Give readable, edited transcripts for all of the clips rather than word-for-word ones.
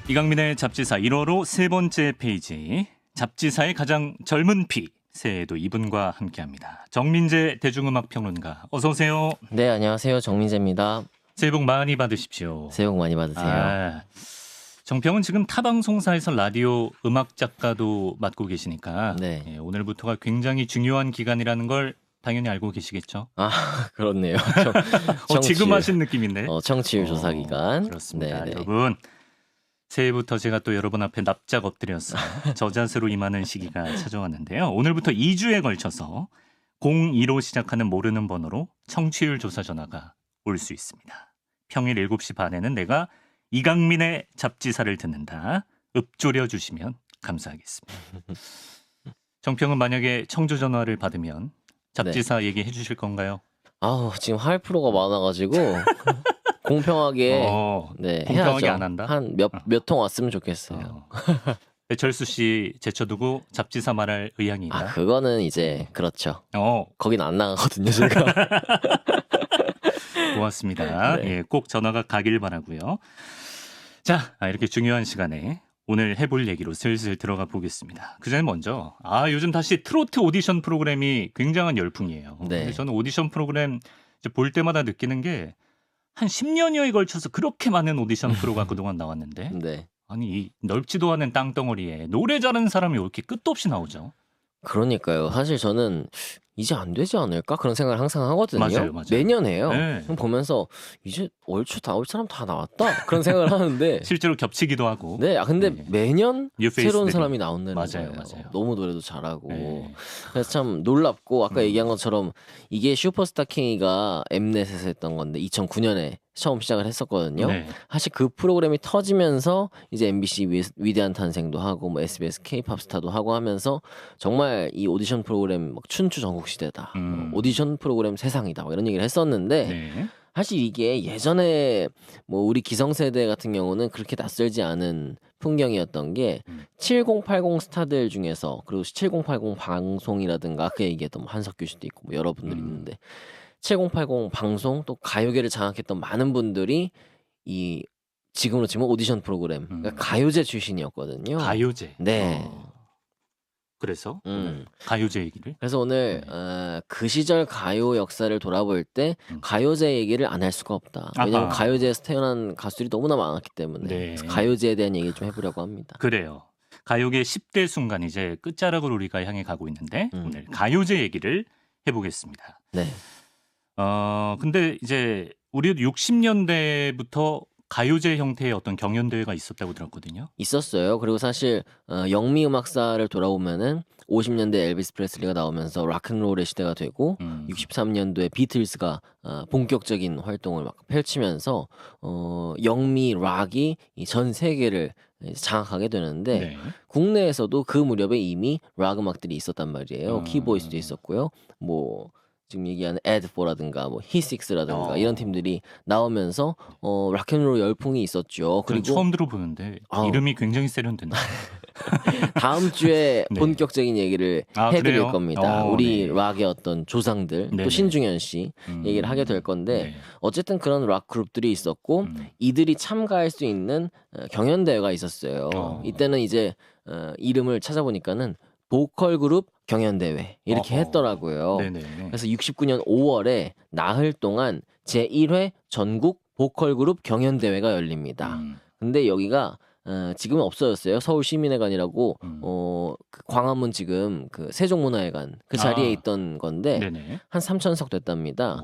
이강민의 잡지사 1호로 세 번째 페이지, 잡지사의 가장 젊은 피, 새해에도 이분과 함께합니다. 정민재 대중음악평론가, 어서 오세요. 네, 안녕하세요. 정민재입니다. 새해 복 많이 받으십시오. 새해 복 많이 받으세요. 정평은 지금 타방송사에서 라디오 음악 작가도 맡고 계시니까 네. 오늘부터가 굉장히 중요한 기간이라는 걸 당연히 알고 계시겠죠? 아, 그렇네요. 지금 하신 느낌인데. 청취율 조사 기간. 그렇습니다. 네네. 여러분, 새해부터 제가 또 여러분 앞에 납작 엎드려서 저자세로 임하는 시기가 찾아왔는데요. 오늘부터 2주에 걸쳐서 02로 시작하는 모르는 번호로 청취율 조사 전화가 올 수 있습니다. 평일 7시 반에는 내가 이강민의 잡지사를 듣는다. 읊조려 주시면 감사하겠습니다. 정평은 만약에 청조 전화를 받으면 잡지사 얘기해 주실 건가요? 아우, 지금 할 프로가 많아가지고 공평하게 공평하게 해야죠. 안 한다? 한 몇 통 왔으면 좋겠어요. 배철수 씨 제쳐두고 잡지사 말할 의향이 있나? 그거는 이제 그렇죠. 거긴 안 나가거든요, 제가. 고맙습니다. 네. 꼭 전화가 가길 바라고요. 자, 이렇게 중요한 시간에 오늘 해볼 얘기로 슬슬 들어가 보겠습니다. 그전에 먼저 요즘 다시 트로트 오디션 프로그램이 굉장한 열풍이에요. 네. 근데 저는 오디션 프로그램 이제 볼 때마다 느끼는 게 한 10년여에 걸쳐서 그렇게 많은 오디션 프로가 그동안 나왔는데 네. 아니 이 넓지도 않은 땅덩어리에 노래 잘하는 사람이 왜 이렇게 끝도 없이 나오죠? 그러니까요. 사실 저는 이제 안 되지 않을까? 그런 생각을 항상 하거든요. 맞아요. 매년 해요. 네. 그럼 보면서 이제 얼추 나올 사람 다 나왔다? 그런 생각을 하는데 실제로 겹치기도 하고. 네, 근데 네. 새로운 뉴페이스들이. 사람이 나온다는 맞아요, 거예요. 맞아요. 너무 노래도 잘하고. 네. 그래서 참 놀랍고 아까 얘기한 것처럼 이게 슈퍼스타 K가 엠넷에서 했던 건데 2009년에 처음 시작을 했었거든요. 네. 사실 그 프로그램이 터지면서 이제 MBC 위대한 탄생도 하고 뭐 SBS K-팝 스타도 하고 하면서 정말 이 오디션 프로그램 막 춘추 전국 시대다. 오디션 프로그램 세상이다. 뭐 이런 얘기를 했었는데 네. 사실 이게 예전에 뭐 우리 기성세대 같은 경우는 그렇게 낯설지 않은 풍경이었던 게 7080 스타들 중에서 그리고 7080 방송이라든가 아까 얘기했던 뭐 한석규 씨도 있고 뭐 여러분들이 있는데 7080 방송 또 가요계를 장악했던 많은 분들이 이 지금으로 치면 오디션 프로그램 그러니까 가요제 출신이었거든요. 가요제. 네. 그래서 오늘 가요제 얘기를. 그래서 오늘 그 시절 가요 역사를 돌아볼 때 가요제 얘기를 안 할 수가 없다. 왜냐면 가요제에서 태어난 가수들이 너무나 많았기 때문에 네. 그래서 가요제에 대한 얘기를 좀 해보려고 합니다. 그래요. 가요계 10대 순간 이제 끝자락을 우리가 향해 가고 있는데 오늘 가요제 얘기를 해보겠습니다. 네. 근데 이제 우리도 60년대부터 가요제 형태의 어떤 경연대회가 있었다고 들었거든요. 있었어요. 그리고 사실 영미 음악사를 돌아보면은 50년대 엘비스 프레슬리가 나오면서 락앤롤의 시대가 되고 63년도에 비틀스가 본격적인 활동을 막 펼치면서 영미 락이 전 세계를 장악하게 되는데 네. 국내에서도 그 무렵에 이미 락 음악들이 있었단 말이에요. 키보이스도 있었고요. 뭐 지금 얘기하는 에드포라든가 뭐 히식스라든가 이런 팀들이 나오면서 락앤롤 열풍이 있었죠. 그리고 처음 들어보는데 이름이 굉장히 세련된다. 다음 주에 네. 본격적인 얘기를 해드릴 그래요? 겁니다. 우리 락의 어떤 조상들 네네. 또 신중현 씨 얘기를 하게 될 건데 네. 어쨌든 그런 락 그룹들이 있었고 이들이 참가할 수 있는 경연대회가 있었어요. 이때는 이제 이름을 찾아보니까는 보컬 그룹 경연대회 이렇게 했더라고요. 네네. 그래서 69년 5월에 나흘 동안 제1회 전국 보컬 그룹 경연대회가 열립니다. 근데 여기가 지금은 없어졌어요. 서울시민회관이라고 그 광화문 지금 그 세종문화회관 그 자리에 있던 건데 네네. 한 3,000석 됐답니다.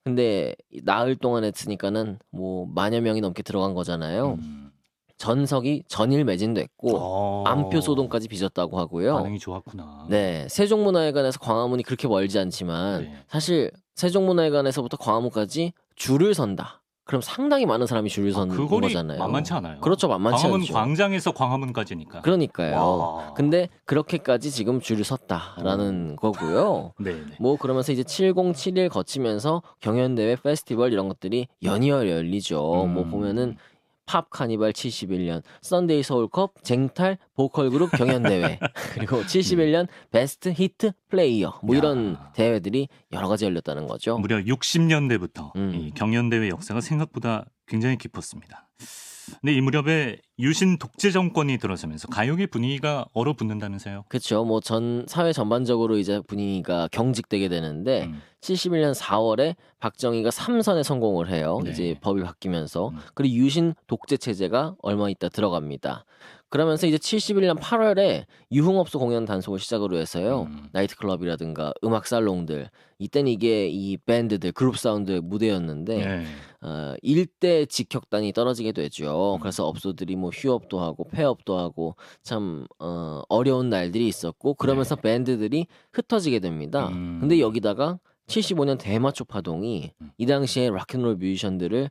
근데 나흘 동안 했으니까는 뭐 만여 명이 넘게 들어간 거잖아요. 전석이 전일 매진됐고 암표 소동까지 빚었다고 하고요. 반응이 좋았구나. 네, 세종문화회관에서 광화문이 그렇게 멀지 않지만 네. 사실 세종문화회관에서부터 광화문까지 줄을 선다. 그럼 상당히 많은 사람이 줄을 선 그 거리 거잖아요. 만만치 않아요. 그렇죠, 만만치 광화문 않죠. 광장에서 광화문까지니까. 그러니까요. 와. 근데 그렇게까지 지금 줄을 섰다라는 거고요. 네네. 뭐 그러면서 이제 7071 거치면서 경연대회, 페스티벌 이런 것들이 연이어 열리죠. 뭐 보면은 팝 카니발 71년, 썬데이 서울컵, 쟁탈 보컬 그룹 경연대회, 그리고 71년 베스트 히트 플레이어 뭐 이런 대회들이 여러 가지 열렸다는 거죠. 무려 60년대부터 이 경연대회 역사가 생각보다 굉장히 깊었습니다. 근데 이 무렵에 유신 독재 정권이 들어서면서 가요계 분위기가 얼어붙는다면서요? 그렇죠. 뭐 전 사회 전반적으로 이제 분위기가 경직되게 되는데 음. 71년 4월에 박정희가 3선에 성공을 해요. 네. 이제 법이 바뀌면서. 음. 그리고 유신 독재 체제가 얼마 있다 들어갑니다. 그러면서 이제 71년 8월에 유흥업소 공연 단속을 시작으로 해서요. 나이트클럽이라든가 음악 살롱들 이때는 이게 이 밴드들 그룹 사운드의 무대였는데 네. 일대 직격단이 떨어지게 되죠. 음. 그래서 업소들이 뭐 휴업도 하고 폐업도 하고 참 어려운 날들이 있었고 그러면서 네. 밴드들이 흩어지게 됩니다. 근데 여기다가 75년 대마초 파동이 이 당시에 락앤롤 뮤지션들을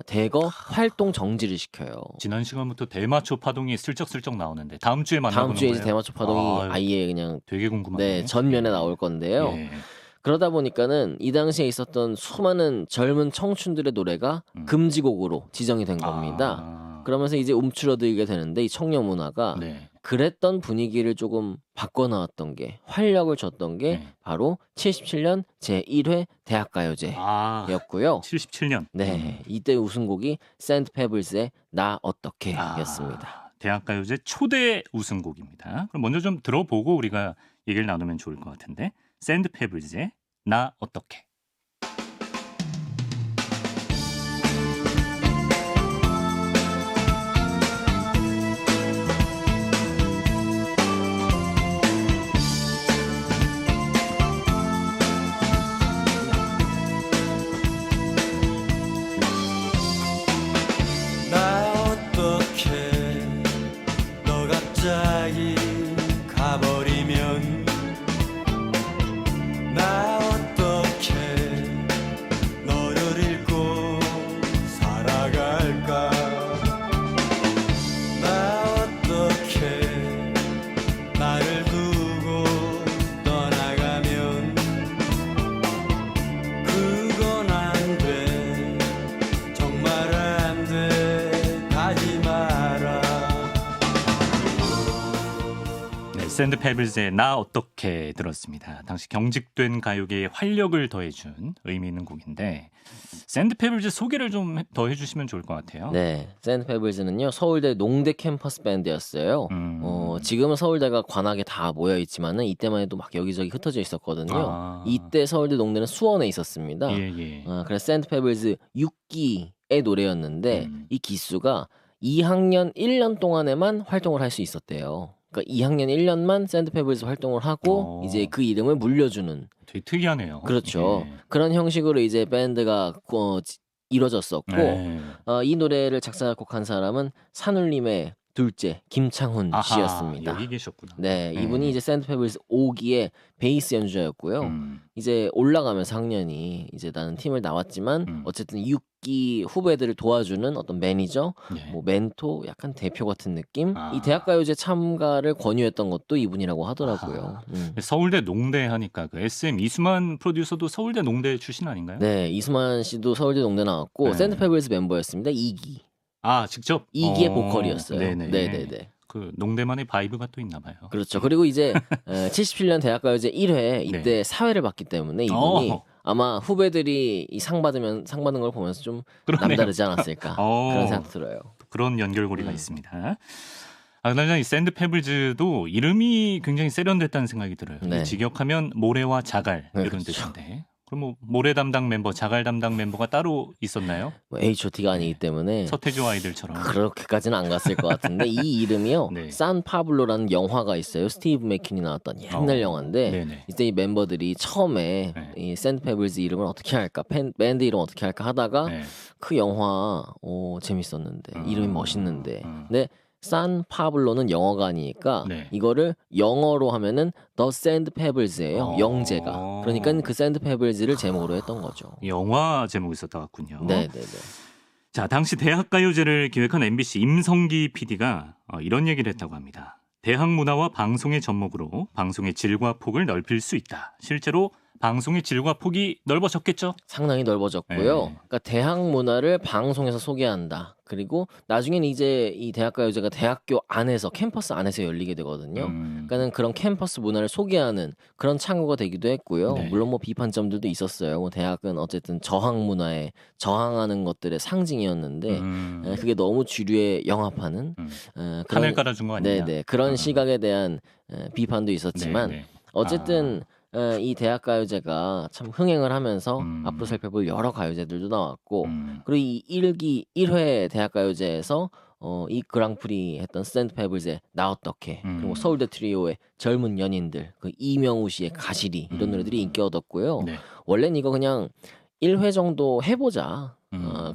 대거 활동 정지를 시켜요. 지난 시간부터 대마초 파동이 슬쩍슬쩍 나오는데 다음 주에 다음 만나보는 주에 거예요? 이제 대마초 파동이 아유, 아예 그냥 되게 궁금하네. 전면에 나올 건데요. 예. 그러다 보니까는 이 당시에 있었던 수많은 젊은 청춘들의 노래가 음. 금지곡으로 지정이 된 겁니다. 아, 그러면서 이제 움츠러들게 되는데 이 청년 문화가 네. 그랬던 분위기를 조금 바꿔나왔던 게 활력을 줬던 게 네. 바로 77년 제1회 아, 대학가요제였고요. 77년. 네, 이때 우승곡이 샌드 페블스의 나 어떻게였습니다. 대학가요제 초대 우승곡입니다. 그럼 먼저 좀 들어보고 우리가 얘기를 나누면 좋을 것 같은데 샌드 페블즈의 나 어떻게. 나 어떻게 너 갑자기 가버리면 나 어떻게 너를 잃고 살아갈까 나 어떻게 나를 두고 떠나가면 그건 안 돼 정말 안 돼 가지 마라 네, 샌드 페블즈의 나 어떻게 들었습니다. 당시 경직된 가요계에 활력을 더해준 의미 있는 곡인데 샌드 페블즈 소개를 좀 더 해주시면 좋을 것 같아요. 네, 샌드 페블즈는요 서울대 농대 캠퍼스 밴드였어요. 지금은 서울대가 관악에 다 모여 있지만은 이때만 해도 막 여기저기 흩어져 있었거든요. 아. 이때 서울대 농대는 수원에 있었습니다. 예, 예. 그래서 샌드 페블즈 6기의 노래였는데 음. 이 기수가 2학년 1년 동안에만 활동을 할 수 있었대요. 그러니까 2학년 1년만 샌드 페블즈 활동을 하고 이제 그 이름을 물려주는 되게 특이하네요. 그렇죠. 예. 그런 형식으로 이제 밴드가 이뤄졌었고 네. 이 노래를 작사곡한 사람은 산울림의 둘째 김창훈 아하, 씨였습니다. 여기 계셨구나. 네, 이분이 이제 샌드 페블즈 5기의 베이스 연주자였고요. 이제 올라가면서 학년이 이제 나는 팀을 나왔지만 어쨌든 6기 후배들을 도와주는 어떤 매니저, 예. 뭐 멘토, 약간 대표 같은 느낌. 아. 이 대학가요제 참가를 권유했던 것도 이분이라고 하더라고요. 서울대 농대 하니까 그 SM 이수만 프로듀서도 서울대 농대 출신 아닌가요? 네, 이수만 씨도 서울대 농대 나왔고 네. 샌드 페블즈 멤버였습니다. 2기. 아, 직접 2기의 보컬이었어요. 네네. 네네네. 그 농대만의 바이브가 또 있나 봐요. 그렇죠. 그리고 이제 77년 대학가요제 1회 이때 네. 사회를 받기 때문에 이분이 어. 아마 후배들이 이 상 받는 걸 보면서 좀 그러네요. 남다르지 않았을까 그런 생각 들어요. 그런 연결고리가 있습니다. 그나저나 이 샌드 페블즈도 이름이 굉장히 세련됐다는 생각이 들어요. 네. 직역하면 모래와 자갈 네, 이런 그렇죠. 뜻인데 그럼 뭐 모래 담당 멤버, 자갈 담당 멤버가 따로 있었나요? 뭐 H.O.T가 아니기 때문에 서태지와 아이들처럼. 그렇게까지는 안 갔을 것 같은데 이 이름이요. 네. 산 파블로라는 영화가 있어요. 스티브 맥퀸이 나왔던 옛날 영화인데 네네. 이때 이 멤버들이 처음에 네. 이 샌드 페블즈 이름을 어떻게 할까, 밴드 이름 어떻게 할까 하다가 네. 그 영화 재밌었는데 이름이 멋있는데 근데 산 파블로는 영어가 아니니까 네. 이거를 영어로 하면은 The Sand Pebbles예요. 영재가. 그러니까 그 샌드 페블즈를 제목으로 했던 거죠. 영화 제목이 있었다 같군요. 네네네. 자, 당시 대학가요제를 기획한 MBC 임성기 PD가 이런 얘기를 했다고 합니다. 대학 문화와 방송의 접목으로 방송의 질과 폭을 넓힐 수 있다. 실제로 방송의 질과 폭이 넓어졌겠죠? 상당히 넓어졌고요. 네. 그러니까 대학 문화를 방송에서 소개한다. 그리고 나중에는 이제 이 대학가요제가 대학교 안에서 캠퍼스 안에서 열리게 되거든요. 그러니까는 그런 캠퍼스 문화를 소개하는 그런 창구가 되기도 했고요. 네. 물론 뭐 비판점들도 있었어요. 뭐 대학은 어쨌든 저항 문화에 저항하는 것들의 상징이었는데 그게 너무 주류에 영합하는 판을 깔아준 거 아니냐? 네네 그런 시각에 대한 비판도 있었지만 네, 네. 어쨌든 이 대학가요제가 참 흥행을 하면서 앞으로 살펴볼 여러 가요제들도 나왔고 그리고 이 1회 대학가요제에서 이 그랑프리 했던 샌드페블즈의 나 어떡해 그리고 서울대 트리오의 젊은 연인들 그 이명우 씨의 가시리 이런 노래들이 인기 얻었고요. 네. 원래는 이거 그냥 1회 정도 해보자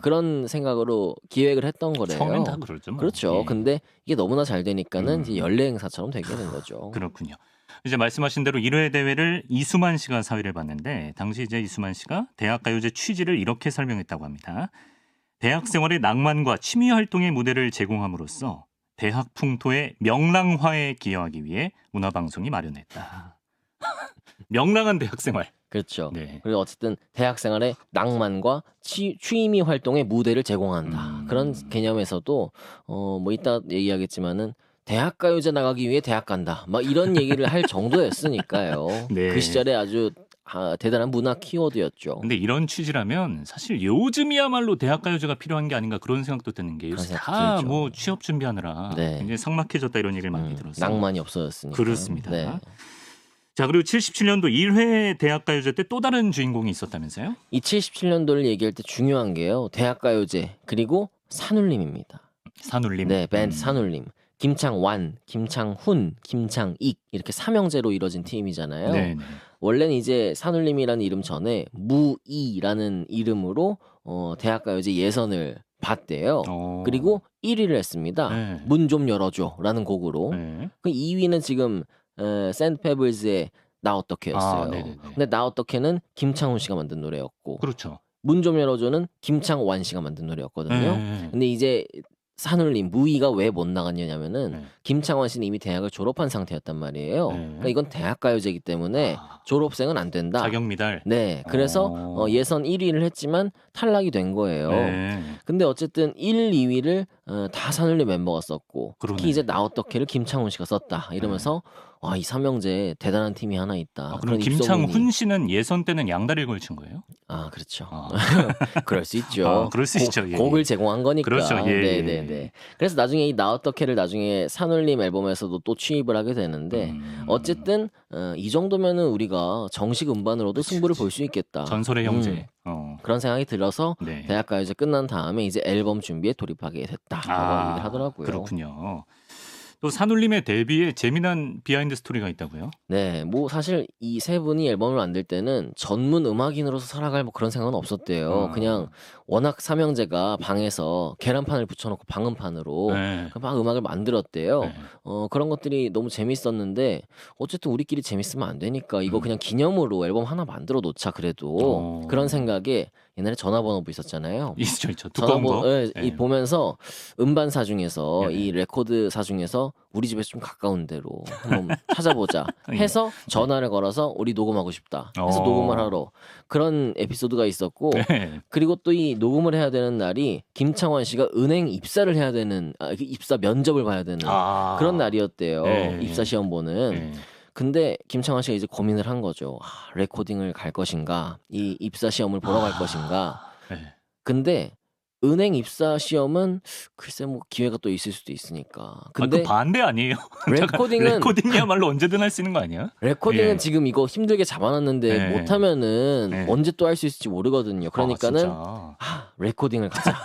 그런 생각으로 기획을 했던 거래요. 처음엔 다 그러죠. 뭐. 그렇죠. 예. 근데 이게 너무나 잘 되니까는 이제 연례 행사처럼 되게 된 거죠. 그렇군요. 이제 말씀하신 대로 1회 대회를 이수만 씨가 사회를 봤는데 당시 이제 이수만 씨가 대학가요제 취지를 이렇게 설명했다고 합니다. 대학 생활의 낭만과 취미 활동의 무대를 제공함으로써 대학 풍토의 명랑화에 기여하기 위해 문화방송이 마련했다. 명랑한 대학 생활. 그렇죠. 네. 그리고 어쨌든 대학생활의 낭만과 취미 활동의 무대를 제공한다. 그런 개념에서도 뭐 이따 얘기하겠지만은 대학가요제 나가기 위해 대학 간다. 막 이런 얘기를 할 정도였으니까요. 네. 그 시절에 아주 대단한 문화 키워드였죠. 근데 이런 취지라면 사실 요즘이야말로 대학가요제가 필요한 게 아닌가 그런 생각도 드는 게 요새 생각 다 들죠. 뭐 취업 준비하느라 네. 굉장히 삭막해졌다 이런 얘기를 많이 들었어요. 낭만이 없어졌으니까. 그렇습니다. 네. 자, 그리고 77년도 1회 대학가요제 때 또 다른 주인공이 있었다면서요? 이 77년도를 얘기할 때 중요한 게요. 대학가요제 그리고 산울림입니다. 산울림. 네, 밴드 산울림. 김창완, 김창훈, 김창익 이렇게 삼형제로 이뤄진 팀이잖아요. 네. 원래는 이제 산울림이라는 이름 전에 무이라는 이름으로 대학가요제 예선을 봤대요. 그리고 1위를 했습니다. 네. 문 좀 열어줘라는 곡으로. 네. 그 2위는 지금 샌드페블즈의 나 어떡해였어요. 네네네. 근데 나 어떡해는 김창훈 씨가 만든 노래였고 그렇죠. 문 좀 열어줘는 김창완 씨가 만든 노래였거든요. 네. 근데 이제 산울림 무이가 왜 못 나갔냐면은 네. 김창완 씨는 이미 대학을 졸업한 상태였단 말이에요. 네. 그러니까 이건 대학가요제이기 때문에 졸업생은 안 된다. 자격 미달. 네, 그래서 예선 1위를 했지만 탈락이 된 거예요. 네. 근데 어쨌든 1, 2위를 다 산울림 멤버가 썼고 그러네. 특히 이제 나 어떡해를 김창훈 씨가 썼다 이러면서 와, 이 삼형제 대단한 팀이 하나 있다. 그럼 김창훈 씨는 예선 때는 양다리를 걸친 거예요? 그렇죠. 아. 그럴 수 있죠. 그럴 수 있죠. 예. 곡을 제공한 거니까. 그렇죠. 예, 네네네. 그래서 나중에 이 나 어떡해를 나중에 산울림 앨범에서도 또 취입을 하게 되는데 어쨌든 이 정도면은 우리가 정식 음반으로도 승부를 볼 수 있겠다. 전설의 형제. 그런 생각이 들어서 네. 대학가요제 끝난 다음에 이제 앨범 준비에 돌입하게 됐다라고 얘기를 하더라고요. 그렇군요. 또 산울림의 데뷔에 재미난 비하인드 스토리가 있다고요? 네, 뭐 사실 이 세 분이 앨범을 만들 때는 전문 음악인으로서 살아갈 뭐 그런 생각은 없었대요. 그냥 워낙 삼형제가 방에서 계란판을 붙여놓고 방음판으로 네. 막 음악을 만들었대요. 네. 그런 것들이 너무 재밌었는데 어쨌든 우리끼리 재밌으면 안 되니까 이거 그냥 기념으로 앨범 하나 만들어 놓자 그래도 그런 생각에 옛날에 전화번호부 있었잖아요. 있죠. 두꺼운 거. 이 보면서 음반사 중에서 네. 이 레코드사 중에서 우리 집에서 좀 가까운 데로 한번 찾아보자 예. 해서 전화를 걸어서 우리 녹음하고 싶다 해서 녹음을 하러 그런 에피소드가 있었고 네. 그리고 또 이 녹음을 해야 되는 날이 김창완 씨가 은행 입사를 해야 되는 그 입사 면접을 봐야 되는 그런 날이었대요. 네. 입사 시험 보는. 네. 근데 김창완 씨가 이제 고민을 한 거죠. 레코딩을 갈 것인가, 이 입사 시험을 보러 갈 것인가. 네. 근데 은행 입사 시험은 글쎄 뭐 기회가 또 있을 수도 있으니까. 근데 근데 반대 아니에요? 레코딩은 레코딩이야말로 언제든 할 수 있는 거 아니야? 레코딩은 예. 지금 이거 힘들게 잡아놨는데 예. 못하면은 예. 언제 또 할 수 있을지 모르거든요. 그러니까는 레코딩을 가자.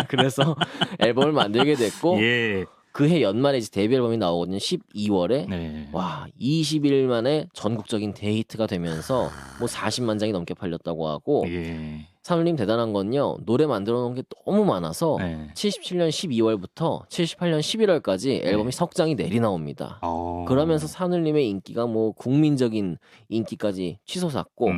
그래서 앨범을 만들게 됐고 예. 그해 연말에 이제 데뷔 앨범이 나오거든요. 12월에. 네. 와, 20일 만에 전국적인 대히트가 되면서 뭐 40만 장이 넘게 팔렸다고 하고 예. 산울림 대단한 건요. 노래 만들어 놓은 게 너무 많아서 네. 77년 12월부터 78년 11월까지 앨범이 석 장이 내리 나옵니다. 그러면서 산울림의 인기가 뭐 국민적인 인기까지 치솟았고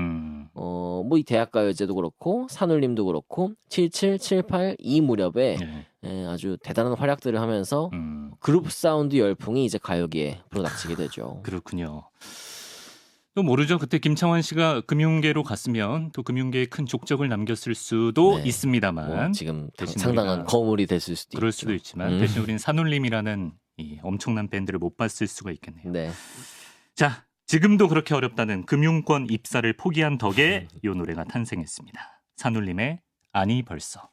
뭐 이 대학가요제도 그렇고 산울림도 그렇고 77, 78 이 무렵에 네. 아주 대단한 활약들을 하면서 그룹 사운드 열풍이 이제 가요계에 불어닥치게 되죠. 그렇군요. 또 모르죠. 그때 김창완 씨가 금융계로 갔으면 또 금융계에 큰 족적을 남겼을 수도 네. 있습니다만 뭐 지금 대신 상당한 우리가 거물이 됐을 수도 그럴 있죠. 수도 있지만 대신 우린 산울림이라는 이 엄청난 밴드를 못 봤을 수가 있겠네요. 네. 자, 지금도 그렇게 어렵다는 금융권 입사를 포기한 덕에 이 노래가 탄생했습니다. 산울림의 아니 벌써.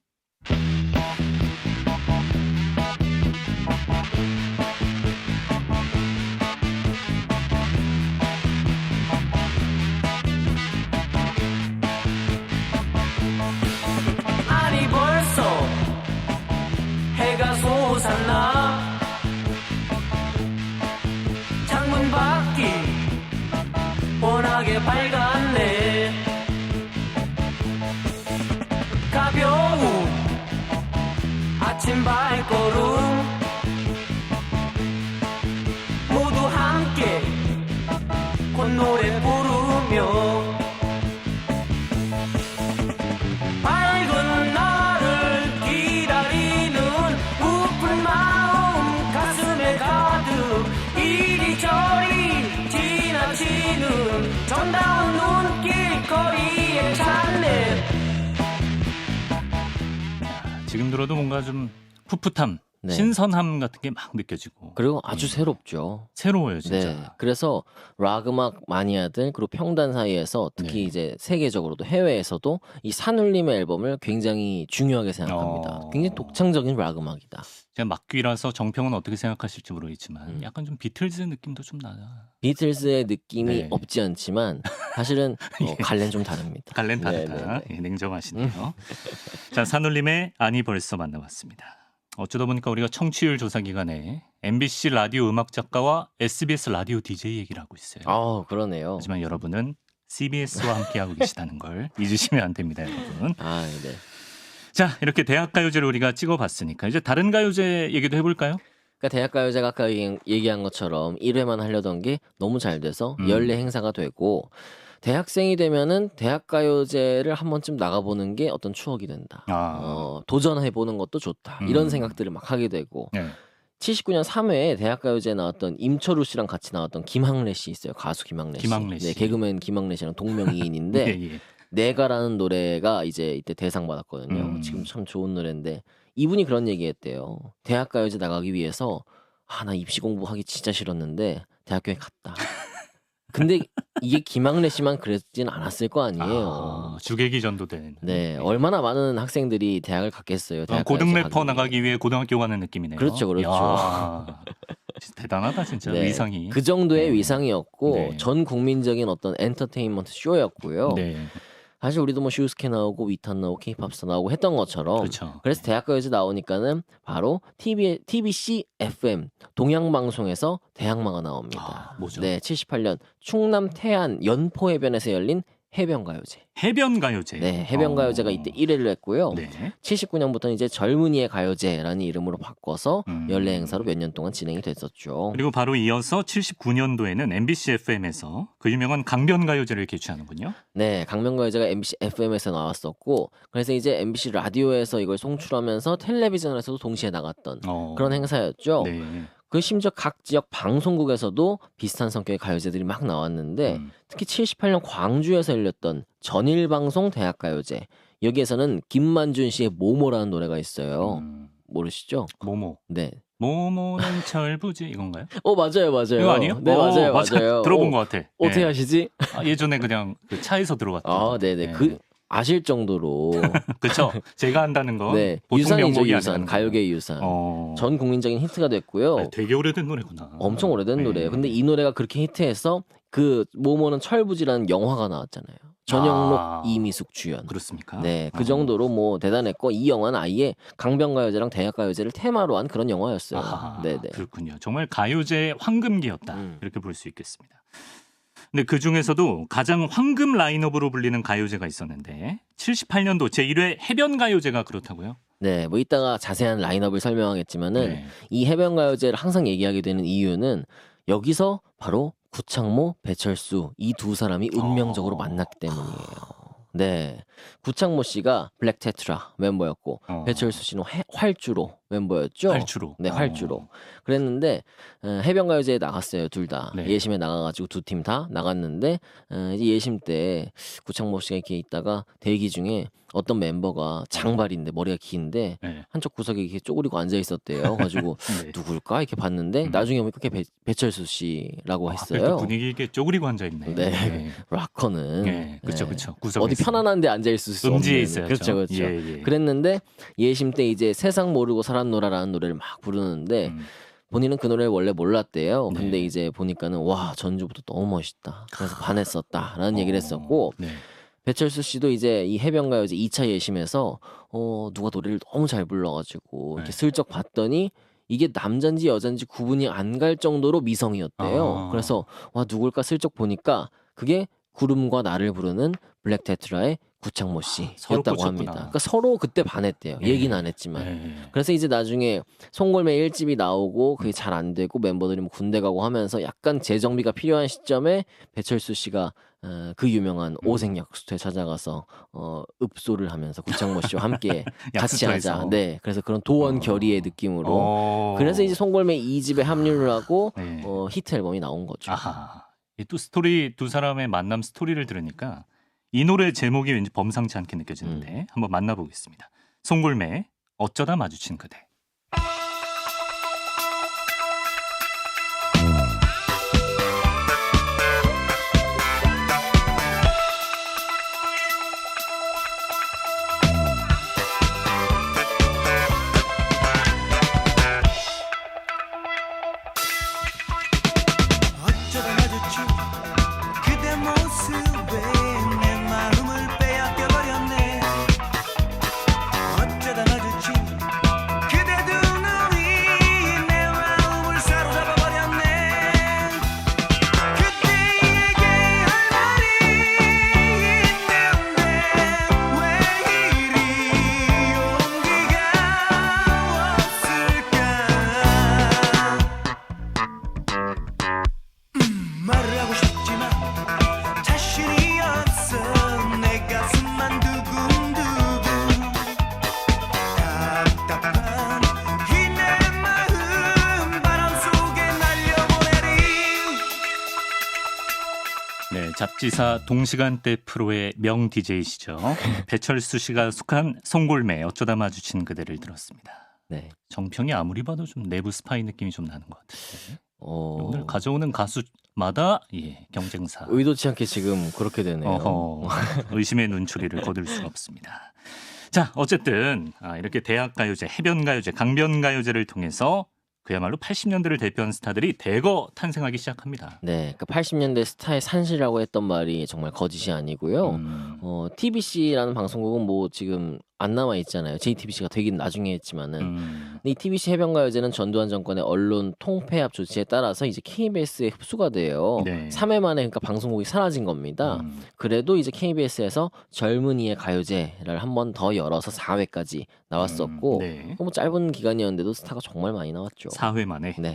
아니 벌써 해가 솟았나 창문 밖이 워낙에 밝았네 가벼운 아침 발걸음 모두 함께 콧노래 부르며 밝은 나를 기다리는 부푼 마음 가슴에 가득 이리저리 지나치는 정다운 눈길 거리에 찾네 지금 들어도 뭔가 좀 풋풋함, 네. 신선함 같은 게 막 느껴지고 그리고 아주 새롭죠. 새로워요 진짜. 네. 그래서 락 음악 마니아들 그리고 평단 사이에서 특히 네. 이제 세계적으로도 해외에서도 이 산울림의 앨범을 굉장히 중요하게 생각합니다. 굉장히 독창적인 락 음악이다. 제가 막귀라서 정평은 어떻게 생각하실지 모르겠지만 약간 좀 비틀즈 느낌도 좀 나요. 비틀즈의 느낌이 네. 없지 않지만 사실은 갈래는 좀 다릅니다. 갈렌 네, 다르다. 네, 네. 예, 냉정하시네요. 자, 산울림의 아니 벌써 만나봤습니다. 어쩌다 보니까 우리가 청취율 조사 기간에 MBC 라디오 음악 작가와 SBS 라디오 DJ 얘기를 하고 있어요. 아, 그러네요. 하지만 여러분은 CBS와 함께하고 계시다는 걸 잊으시면 안 됩니다, 여러분. 아, 네. 자, 이렇게 대학 가요제를 우리가 찍어봤으니까 이제 다른 가요제 얘기도 해볼까요? 그러니까 대학가요제가 아까 얘기한 것처럼 1회만 하려던 게 너무 잘 돼서 연례 행사가 되고 대학생이 되면은 대학가요제를 한 번쯤 나가보는 게 어떤 추억이 된다. 도전해보는 것도 좋다. 이런 생각들을 막 하게 되고 네. 79년 3회에 대학가요제에 나왔던 임철우 씨랑 같이 나왔던 김학래 씨 있어요. 가수 김학래 씨. 김학래 씨. 네, 개그맨 김학래 씨랑 동명이인인데 예, 예. 내가라는 노래가 이제 이때 대상 받았거든요. 지금 참 좋은 노래인데 이분이 그런 얘기했대요. 대학가요제 나가기 위해서 나 입시 공부하기 진짜 싫었는데 대학교에 갔다. 근데 이게 김학래 씨만 그랬진 않았을 거 아니에요. 주객이 전도된. 네, 얼마나 많은 학생들이 대학을 갔겠어요. 고등 래퍼 나가기 위해 고등학교 가는 느낌이네요. 그렇죠, 그렇죠. 야, 진짜 대단하다 진짜 네, 위상이. 그 정도의 네. 위상이었고 네. 전 국민적인 어떤 엔터테인먼트 쇼였고요. 네, 사실 우리도 뭐 슈스케 나오고 위탄 나오고 케이팝스타 나오고 했던 것처럼 그렇죠. 그래서 대학가요제 나오니까는 바로 TBC FM 동양방송에서 대학마가 나옵니다. 뭐죠? 네, 78년 충남 태안 연포해변에서 열린 해변가요제. 해변 가요제. 네, 해변가요제가 이때 1회를 했고요. 네. 79년부터는 이제 젊은이의 가요제라는 이름으로 바꿔서 연례 음. 행사로 몇 년 동안 진행이 됐었죠. 그리고 바로 이어서 79년도에는 MBC FM에서 그 유명한 강변 가요제를 개최하는군요. 네, 강변가요제가 MBC FM에서 나왔었고 그래서 이제 MBC 라디오에서 이걸 송출하면서도 텔레비전에서도 동시에 나갔던 그런 행사였죠. 네. 그 심지어 각 지역 방송국에서도 비슷한 성격의 가요제들이 막 나왔는데 특히 78년 광주에서 열렸던 전일방송 대학가요제 여기에서는 김만준 씨의 모모라는 노래가 있어요. 모르시죠? 모모. 네. 모모는 철부지 이건가요? 맞아요, 맞아요. 이거 아니에요? 네, 맞아요, 맞아요. 들어본 것 같아. 어떻게 네. 하시지? 예전에 그냥 그 차에서 들어갔던. 아, 네네. 그 아실 정도로 그렇죠. 제가 한다는 거. 네, 보통 유산이죠, 명곡이 유산. 아니라는 거. 가요계의 유산. 전 국민적인 히트가 됐고요. 되게 오래된 노래구나. 엄청 오래된 네. 노래예요. 근데 이 노래가 그렇게 히트해서 그 모모는 철부지라는 영화가 나왔잖아요. 전영록, 이미숙 주연. 그렇습니까? 네, 그 정도로 뭐 대단했고 이 영화는 아예 강변가요제랑 대학가요제를 테마로 한 그런 영화였어요. 네네. 그렇군요. 정말 가요제의 황금기였다. 이렇게 볼 수 있겠습니다. 근데 그 중에서도 가장 황금 라인업으로 불리는 가요제가 있었는데 78년도 제1회 해변가요제가 그렇다고요? 네, 뭐 이따가 자세한 라인업을 설명하겠지만은 네. 이 해변가요제를 항상 얘기하게 되는 이유는 여기서 바로 구창모, 배철수 이 두 사람이 운명적으로 만났기 때문이에요. 네, 구창모 씨가 블랙 테트라 멤버였고 배철수 씨는 활주로 멤버였죠. 활주로. 네, 활주로. 그랬는데 해변가요제에 나갔어요, 둘 다. 네. 예심에 나가가지고 두 팀 다 나갔는데 이제 예심 때 구창모 씨가 이렇게 있다가 대기 중에 어떤 멤버가 장발인데 머리가 긴데 네. 한쪽 구석에 이렇게 쪼그리고 앉아 있었대요. 가지고 네. 누굴까 이렇게 봤는데 나중에 보니까 그게 배철수 씨라고 하필 또 했어요. 분위기 있게 쪼그리고 앉아 있네. 네. 락커는 네. 그렇죠, 그렇죠. 구석에 어디 편안한데 앉아 있을 수 음지에 없는 있어야죠. 그렇죠, 그렇죠. 예, 예. 그랬는데 예심 때 이제 세상 모르고 살았노라라는 노래를 막 부르는데 음. 본인은 그 노래를 원래 몰랐대요. 네. 근데 이제 보니까는 와 전주부터 너무 멋있다. 그래서 반했었다라는 얘기를 했었고 네. 배철수 씨도 이제 이 해변가요제 2차 예심에서 누가 노래를 너무 잘 불러가지고 이렇게 네. 슬쩍 봤더니 이게 남잔지 여잔지 구분이 안 갈 정도로 미성이었대요. 아. 그래서 와 누굴까 슬쩍 보니까 그게 구름과 나를 부르는 블랙 테트라의 구창모 서로 씨였다고 꽂혔구나. 합니다. 그러니까 서로 그때 반했대요. 네. 얘기는 안 했지만. 네. 그래서 이제 나중에 송골매 1집이 나오고 그게 잘 안 되고 멤버들이 뭐 군대 가고 하면서 약간 재정비가 필요한 시점에 배철수 씨가 그 유명한 오색약수터에 찾아가서 읍소를 하면서 구창모 씨와 함께 같이 약수터에서. 하자. 네, 그래서 그런 도원 결의의 느낌으로. 어. 그래서 이제 송골매 2집에 합류를 하고 네. 히트 앨범이 나온 거죠. 아하. 이 또 스토리 두 사람의 만남 스토리를 들으니까 이 노래 제목이 왠지 범상치 않게 느껴지는데 한번 만나보겠습니다. 송골매 어쩌다 마주친 그대. 어쩌다 마주친 그대 모습에 내 마음을 빼앗겨 버렸네. 어쩌다 마주친 그대 두 눈이 내 마음을 사로잡아 버렸네. 그대에게 할 말이 있는데 왜 이리 용기가 없을까. 말을 하고 싶지만 자신이 없어. 내 가슴만 두근두근 답답한 이 내 마음 바람 속에 날려보내리. 네, 잡지사 동시간대 프로의 명 DJ시죠. 배철수 씨가 속한 송골매 어쩌다 마주친 그대를 들었습니다. 네. 정평이 아무리 봐도 좀 내부 스파이 느낌이 좀 나는 것 같은데 오늘 어, 가져오는 가수마다 경쟁사. 의도치 않게 지금 그렇게 되네요. 어허, 의심의 눈초리를 거둘 수가 없습니다. 자, 어쨌든 이렇게 대학가요제, 해변가요제, 강변가요제를 통해서 그야말로 80년대를 대표하는 스타들이 대거 탄생하기 시작합니다. 네, 그 80년대 스타의 산시라고 했던 말이 정말 거짓이 아니고요. TBC라는 방송국은 뭐 지금 안 남아 있잖아요. JTBC가 되긴 나중에 했지만은. 근데 이 TBC 해변가요제는 전두환 정권의 언론 통폐합 조치에 따라서 이제 KBS에 흡수가 돼요. 네. 3회 만에 그러니까 방송국이 사라진 겁니다. 그래도 이제 KBS에서 젊은이의 가요제를 한 번 더 열어서 4회까지 나왔었고 네. 뭐 짧은 기간이었는데도 스타가 정말 많이 나왔죠. 4회 만에. 네.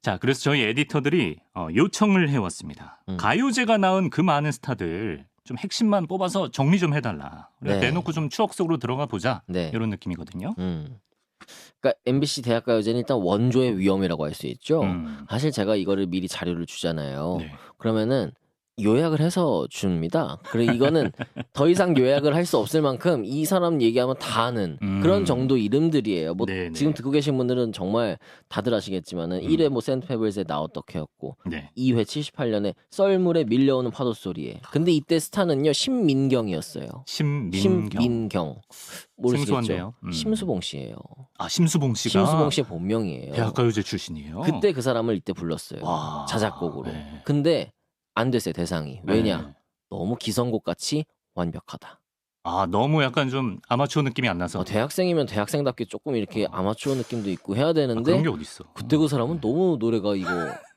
자, 그래서 저희 에디터들이 요청을 해왔습니다. 가요제가 낳은 그 많은 스타들 좀 핵심만 뽑아서 정리 좀 해달라. 우리가 네. 내놓고 좀 추억 속으로 들어가 보자. 네. 이런 느낌이거든요. 그러니까 MBC 대학가요제는 일단 원조의 위험이라고 할 수 있죠. 음. 사실 제가 이거를 미리 자료를 주잖아요. 네. 그러면은 요약을 해서 줍니다. 그리고 이거는 더 이상 요약을 할 수 없을 만큼 이 사람 얘기하면 다 아는 그런 정도 이름들이에요. 뭐 네네. 지금 듣고 계신 분들은 정말 다들 아시겠지만은 1회 뭐 샌드페블스의 나 어떻게였고 네. 2회 78년에 썰물에 밀려오는 파도 소리에. 근데 이때 스타는요 신민경이었어요. 심민경. 모르시겠죠? 생소한데요. 심수봉 씨예요. 아, 심수봉 씨가 심수봉 씨의 본명이에요. 대학가요제 출신이에요. 그때 그 사람을 이때 불렀어요. 와. 자작곡으로. 네. 근데 안 됐어요 대상이. 왜냐? 네. 너무 기성곡 같이 완벽하다. 아, 너무 약간 좀 아마추어 느낌이 안 나서. 대학생이면 대학생답게 조금 이렇게 아마추어 느낌도 있고 해야 되는데 그런 게 어딨어. 그때 그 사람은 너무 노래가 이거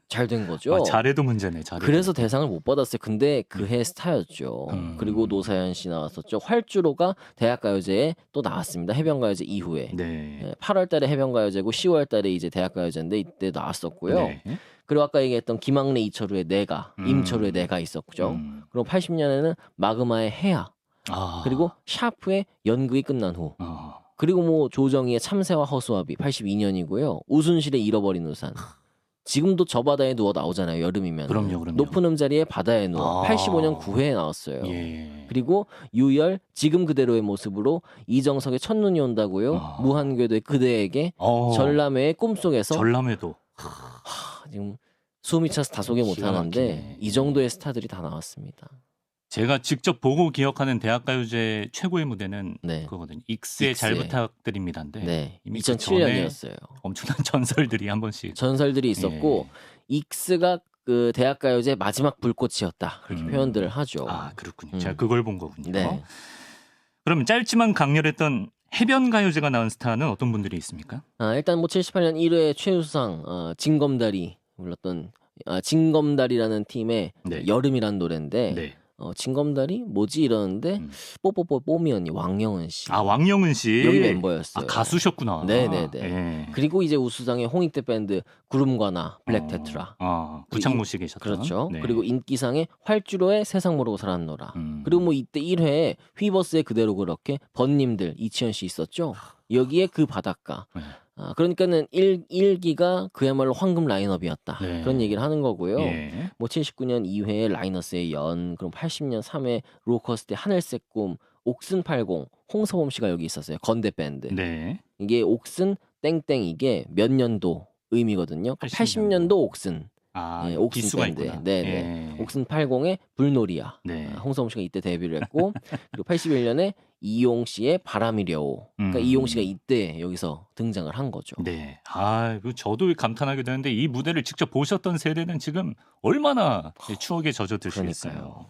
잘 된 거죠. 아, 잘해도 문제네. 잘해도. 그래서 대상을 못 받았어요. 근데 그 해 스타였죠. 그리고 노사연 씨 나왔었죠. 활주로가 대학가요제에 또 나왔습니다. 해변가요제 이후에. 네. 8월달에 해변가요제고 10월달에 이제 대학가요제인데 이때 나왔었고요. 네. 그리고 아까 얘기했던 김학래, 이철우의 내가, 임철우의 내가 있었죠. 그리고 80년에는 마그마의 해야, 아. 그리고 샤프의 연극이 끝난 후. 그리고 뭐 조정희의 참새와 허수아비 82년이고요. 우순실의 잃어버린 우산. 지금도 저 바다에 누워 나오잖아요. 여름이면. 그럼요. 높은 음자리에 바다에 누워. 85년 9회에 나왔어요. 예. 그리고 유열 지금 그대로의 모습으로 이정석의 첫눈이 온다고요. 무한궤도의 그대에게 전람회의 꿈속에서 전람회도 지금 숨이 차서 다 소개 기가 못하는데 막히네. 이 정도의 스타들이 다 나왔습니다. 제가 직접 보고 기억하는 대학가요제 최고의 무대는 네. 그거거든요. 익스의 잘 익스의. 부탁드립니다인데 네, 이미 그 전에 2007년이었어요. 엄청난 전설들이 한 번씩 전설들이 있었고 익스가 그 대학가요제 마지막 불꽃이었다 그렇게 음. 표현들을 하죠. 아 그렇군요. 음. 제가 그걸 본 거군요. 네. 그럼 짧지만 강렬했던 해변 가요제가 나온 스타는 어떤 분들이 있습니까? 일단 뭐 78년 1회 최우수상 진검다리 불렀던 진검다리라는 팀의 네. 여름이라는 노래인데 네. 진검다리 뭐지 이러는데 뽀뽀뽀 뽀미 언니 왕영은 씨 아 왕영은 씨 여기 멤버였어요. 아, 가수셨구나. 네네네. 예. 그리고 이제 우수상의 홍익대 밴드 구름과나 블랙테트라 구창모 씨 계셨던. 그렇죠. 네. 그리고 인기상의 활주로의 세상 모르고 살았노라. 그리고 뭐 이때 1회에 휘버스의 그대로 그렇게 번님들 이치현 씨 있었죠. 여기에 그 바닷가. 네. 그러니까는 1기가 그야말로 황금 라인업이었다. 네. 그런 얘기를 하는 거고요. 예. 뭐 79년 2회에 라이너스의 연, 그럼 80년 3회 로커스의 하늘색 꿈, 옥슨 80, 홍서범 씨가 여기 있었어요. 건대 밴드. 네. 이게 옥슨 땡땡 이게 몇 년도 의미거든요. 80년도. 80년도 옥슨. 아, 옥슨 기수가 밴드. 있구나. 네네. 예. 옥슨 80의 불놀이야. 네. 홍서범 씨가 이때 데뷔를 했고 그리고 81년에 이용 씨의 바람이려오. 그러니까 이용 씨가 이때 여기서 등장을 한 거죠. 네. 아, 저도 감탄하게 되는데 이 무대를 직접 보셨던 세대는 지금 얼마나 추억에 젖어드시겠어요. 그러니까요.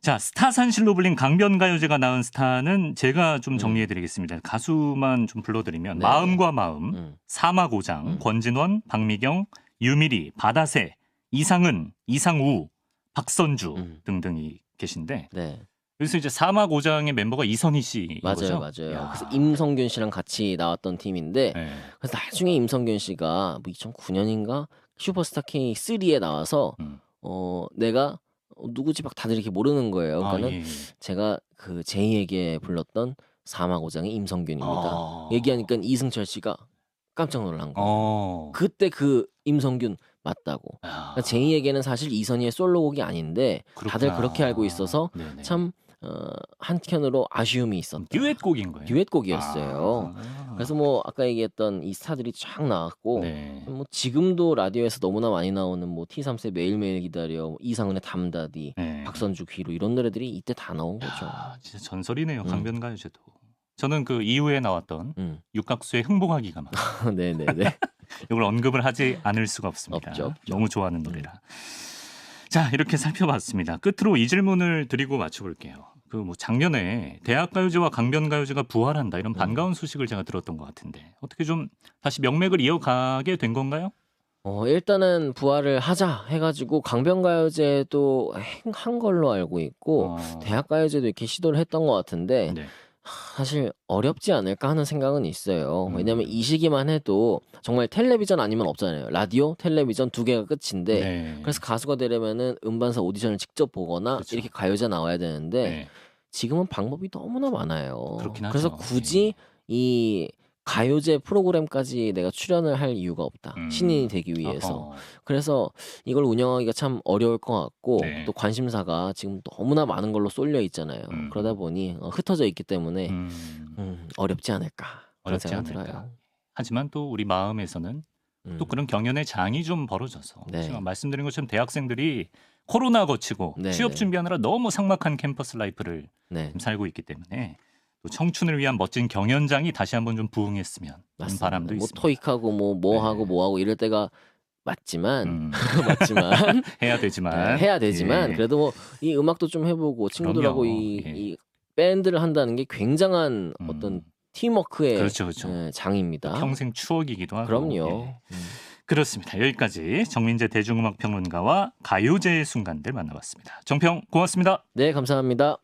자, 스타산실로 불린 강변가요제가 낳은 스타는 제가 좀 정리해드리겠습니다. 가수만 좀 불러드리면 네. 마음과 마음, 음. 사마고장, 권진원, 박미경, 유미리, 바다새, 이상은, 이상우, 박선주 등등이 계신데 네. 그래서 이제 사마고장의 멤버가 이선희 씨 맞아요. 그래서 임성균 씨랑 같이 나왔던 팀인데 네. 그래서 나중에 임성균 씨가 뭐 2009년인가 슈퍼스타 K3에 나와서 내가 누구지 막 다들 이렇게 모르는 거예요. 그러니까는 예. 제가 그 제이에게 불렀던 사마고장의 임성균입니다. 얘기하니까 이승철 씨가 깜짝 놀란 거예요. 그때 그 임성균 맞다고. 그러니까 제이에게는 사실 이선희의 솔로곡이 아닌데 다들 그렇구나. 그렇게 알고 있어서 네네. 참 한켠으로 아쉬움이 있었다. 듀엣곡인 거예요. 듀엣곡이었어요. 그래서 뭐 아까 얘기했던 이 스타들이 쫙 나왔고 네. 뭐 지금도 라디오에서 너무나 많이 나오는 뭐 T3세 매일매일 기다려, 뭐 이상은의 담다디, 네. 박선주 귀로 이런 노래들이 이때 다 나온 거죠. 아, 진짜 전설이네요. 강변가요제도. 저는 그 이후에 나왔던 육각수의 흥봉하기가 막 네네네. 이걸 언급을 하지 않을 수가 없습니다. 없죠. 너무 좋아하는 노래라. 자, 이렇게 살펴봤습니다. 끝으로 이 질문을 드리고 맞춰볼게요. 그 뭐 작년에 대학가요제와 강변가요제가 부활한다 이런 반가운 소식을 제가 들었던 것 같은데 어떻게 좀 다시 명맥을 이어가게 된 건가요? 일단은 부활을 하자 해가지고 강변가요제도 한 걸로 알고 있고 대학가요제도 이렇게 시도를 했던 것 같은데 네. 사실 어렵지 않을까 하는 생각은 있어요. 왜냐면 이 시기만 해도 정말 텔레비전 아니면 없잖아요. 라디오, 텔레비전 두 개가 끝인데 네. 그래서 가수가 되려면은 음반사 오디션을 직접 보거나 그렇죠. 이렇게 가요제 나와야 되는데 네. 지금은 방법이 너무나 많아요. 그렇긴 그래서 하죠. 굳이 이 가요제 프로그램까지 내가 출연을 할 이유가 없다. 신인이 되기 위해서. 어허. 그래서 이걸 운영하기가 참 어려울 것 같고 네. 또 관심사가 지금 너무나 많은 걸로 쏠려 있잖아요. 그러다 보니 흩어져 있기 때문에 어렵지 않을까 그런 어렵지 생각 않을까. 들어요. 하지만 또 우리 마음에서는 또 그런 경연의 장이 좀 벌어져서 네. 제가 말씀드린 것처럼 대학생들이 코로나 거치고 네, 취업 네. 준비하느라 너무 삭막한 캠퍼스 라이프를 네, 지금 살고 있기 때문에 또 청춘을 위한 멋진 경연장이 다시 한번 좀 부흥했으면 하는 맞습니다. 바람도 뭐 있습니다. 토익하고 뭐 네. 하고 뭐 하고 이럴 때가 맞지만 맞지만 해야 되지만 해야 되지만 예. 그래도 뭐 이 음악도 좀 해보고 친구들하고 그럼요. 이, 예. 이 밴드를 한다는 게 굉장한 어떤 팀워크의 그렇죠, 그렇죠. 장입니다. 평생 추억이기도 하고 그럼요. 예. 그렇습니다. 여기까지 정민재 대중음악 평론가와 가요제의 순간들 만나봤습니다. 정평 고맙습니다. 네, 감사합니다.